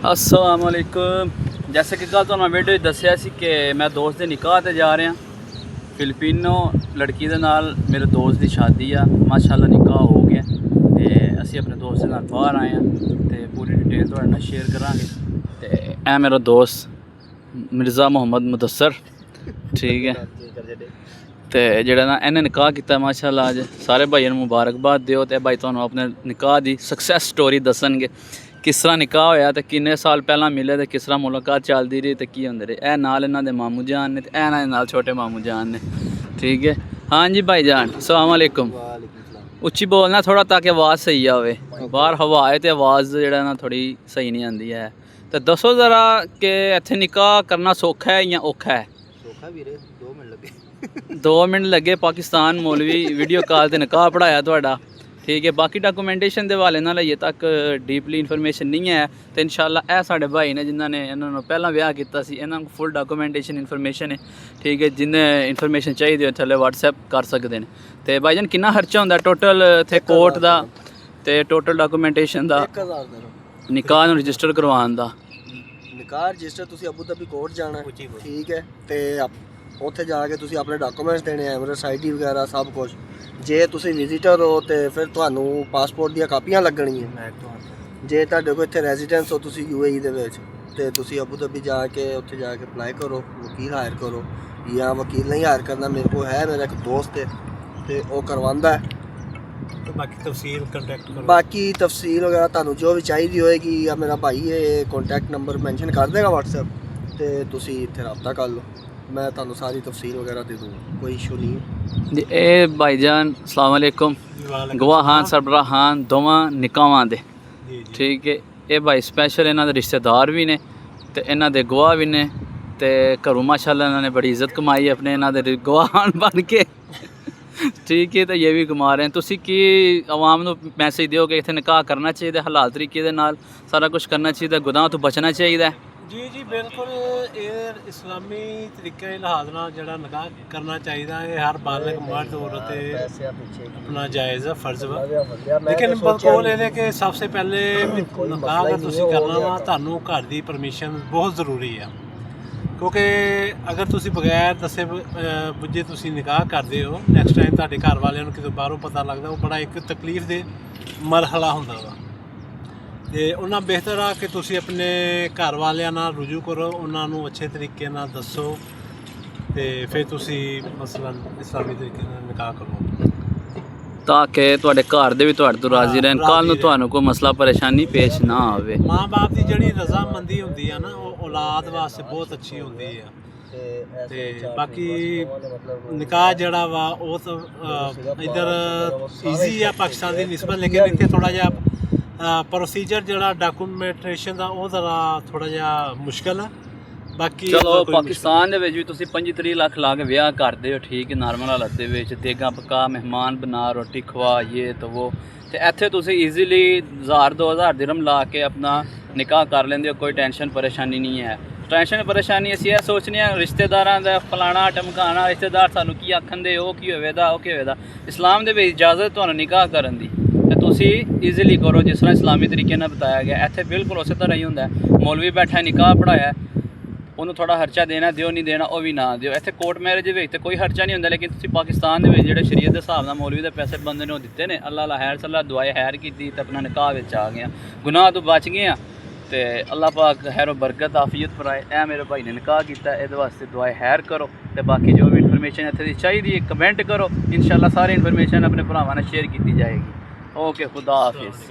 अस्सलाम वालेकुम। जैसे कि कल तो मैं वीडियो दस्या सी कि मैं दोस्त के निकाह ते जा रहा फिलिपीनो लड़की दे नाल मेरे दोस्त की शादी आ। माशाअल्लाह निकाह हो गया ते असी अपने दोस्त के नाल बाहर आए हैं ते पूरी डिटेल तुहाडे नाल शेयर करांगे। ते ए मेरा दोस्त मिर्ज़ा मोहम्मद मुदस्सर, ठीक है। तो जेड़ा ना इन्हें निकाह किया माशाअल्लाह अज सारे भाइयों को मुबारकबाद दिओ। ते भाई तुहानू अपने निकाह की सक्सैस स्टोरी दसणगे किस तरह निकाह होया ते किन्ने साल पहला मिले ते किस तरह मुलाकात चलती रही ते की होंदे रहे। ए नाल इन्हां दे मामू जान ने ते ए इन्हां दे नाल छोटे मामू जान ने, ठीक है। हाँ जी भाई जान, अस्सलाम वालेकुम। उच्ची बोलना थोड़ा ताकि आवाज़ सही आवे, बाहर हवा है तो आवाज़ जेड़ा ना थोड़ी सही नहीं आती है। तो दसो ज़रा कि इत्थे निकाह करना सौखा है या औखा है? सौखा भी रहे, 2 मिनट लगे 2 मिनट लगे। पाकिस्तान मौलवी वीडियो कॉल ते निकाह पढ़ाया तुहाडा, ठीक है। बाकी डॉक्यूमेंटेशन के हवाले नाल अजे तक डीपली इन्फॉर्मेशन नहीं है। तो इंशाअल्लाह ए साडे भाई ने जिन्होंने इन्होंने पहला ब्याह किया सी, इन्होंने फुल डॉक्यूमेंटेशन इन्फॉर्मेशन है, ठीक है। जिन्हें इन्फॉर्मेशन चाहिए हो थल्ले व्हाट्सएप कर सकते हैं। तो भाई जान कितना खर्चा होंदा टोटल इत्थे कोर्ट का ते टोटल डॉक्यूमेंटेशन का 1000 निकाह नूं रजिस्टर करवाउण दा? निकाह रजिस्टर तुसीं अबू धाबी कोर्ट जाना, ठीक है। तो उत्थे जाके तुसीं अपने डॉक्यूमेंट्स देने, एमरेट्स आईडी वगैरह सब कुछ। जे तुसीं विजिटर हो तो फिर तुहानू पासपोर्ट दी कापियां लगणियां। जे तुहाडे कोल इत्थे रेजिडेंस हो तुसीं यूएई दे विच ते तुसीं अबू धाबी जाके उत्थे जाके अप्लाई करो, वकील हायर करो। या वकील नहीं हायर करना, मेरे को है, मेरा एक दोस्त है ते ओह करवांदा है। तो बाकी तफसील कॉन्टैक्ट करो, बाकी तफसील वगैरह तुहानू जो भी चाहिए होएगी, या मेरा भाई है कॉन्टैक्ट नंबर मैंशन कर देगा व्हाट्सएप ते तुसीं इत्थे रब्ता कर लो, मैं तुहानू सारी तफसील वगैरह दे दूँगा, कोई इशू नहीं है जी। ए भाईजान अस्सलाम वालेकुम। गवाहान सरबराहान दोवां निकाहां दे, ठीक है। ये भाई स्पैशल इन्हां दे रिश्तेदार भी ने ते इन्हां दे गवाह भी ने ते घरों माशाअल्लाह इन्होंने बड़ी इज्जत कमाई अपने इन्हां दे गवाहान बन के, ठीक है। तो ये भी कमा रहे हैं। तुसी की आवाम नूं मैसेज दिओ कि इत्थे निकाह करना चाहिए, हलाल तरीके दे नाल सारा कुछ करना चाहिए, गुनाह तो बचना चाहिए? जी जी बिल्कुल, ये इस्लामी तरीके के लिहाज नाल जिहड़ा निकाह करना चाहिए है। हर बालिग मर्द औरत अपना जायज़ फ़र्ज वा। लेकिन बिल्कुल ये कि सबसे पहले निकाह अगर तुसीं करना वा तुहानू घर दी परमिशन बहुत ज़रूरी है, क्योंकि अगर तुसीं बगैर दसे बुझे तुसीं निकाह करते हो, नैक्सट टाइम तुहाडे घर वालिਆਂ ਨੂੰ कितों बाहरों पता लगता, वो बड़ा एक तकलीफ दे मरहला हुंदा वा। तो उन्ना बेहतर आ कि तुसीं अपने घर वालिਆਂ नाल रुजू करो, उन्होंने अच्छे तरीके नाल दसो तो फिर तुसीं मसलन इस्लामी तरीके नाल निकाह करो, ताकि तुहाडे घर दे भी तुहाडे तो राजी रहन, कल नूं तुहानू कोई मसला परेशानी पेश ना आवे। माँ बाप की जिहड़ी रजामंदी हुंदी है ना, वो औलाद वास्ते बहुत अच्छी हुंदी है। ते बाकी निकाह जड़ा वा वो तो इधर ईजी है पाकिस्तान की निस्बत, लेकिन इत्थे थोड़ा जिहा प्रोसीजर जड़ा डॉक्यूमेंटेशन का वो जरा थोड़ा जिहा मुश्किल है। बाकी चलो पाकिस्तान दे विच भी तुसीं 25-30 लाख ला के ब्याह करदे हो, ठीक है, नॉर्मल हालत दे विच देगा पका मेहमान बना रोटी खवा ये तो वो। तो इत्थे तुसीं ईजीली 1000-2000 दिरहम ला के अपना निकाह कर लेंदे हो, कोई टेंशन परेशानी नहीं है। टेंशन परेशानी असीं यह सोचने रिश्तेदारां दा फलाना टमकाना, रिश्तेदार सानू की आखन दे, ओह की होवेदा ओह की होवेदा। इस्लाम दे विच इजाजत तुहानू निकाह करन दी, ते तुसीं ईजीली करो जिस तरह इस्लामी तरीके नाल बताया गया। इत्थे बिल्कुल उस तरह ही हुंदा है, मौलवी बैठा निकाह पढ़ाया, उन्होंने थोड़ा खर्चा देना दिओ, नहीं देना वो भी ना दिओ। इत्थे कोर्ट मैरिज विच ते कोई खर्चा नहीं हुंदा, लेकिन तुसीं पाकिस्तान दे विच जिहड़े शरीयत दे हिसाब नाल मौलवी दे पैसे बंदे ने दित्ते ने, अल्लाह ला खैर सल्ला दुआए खैर कीती ते अपना निकाह विच आ गए, गुनाह तो बच गए। तो अल्लाह पाक खैर बरकत आफियत फराए। ए मेरे भाई ने निकाह किया, ये वास्ते दुआए खैर करो। तो बाकी जो भी इन्फॉर्मेशन इत्थे दी चाहिए कमेंट करो, इंशाअल्लाह सारी इन्फॉर्मेशन अपने भरावां नाल शेयर की जाएगी। ओके, खुदा हाफिज़।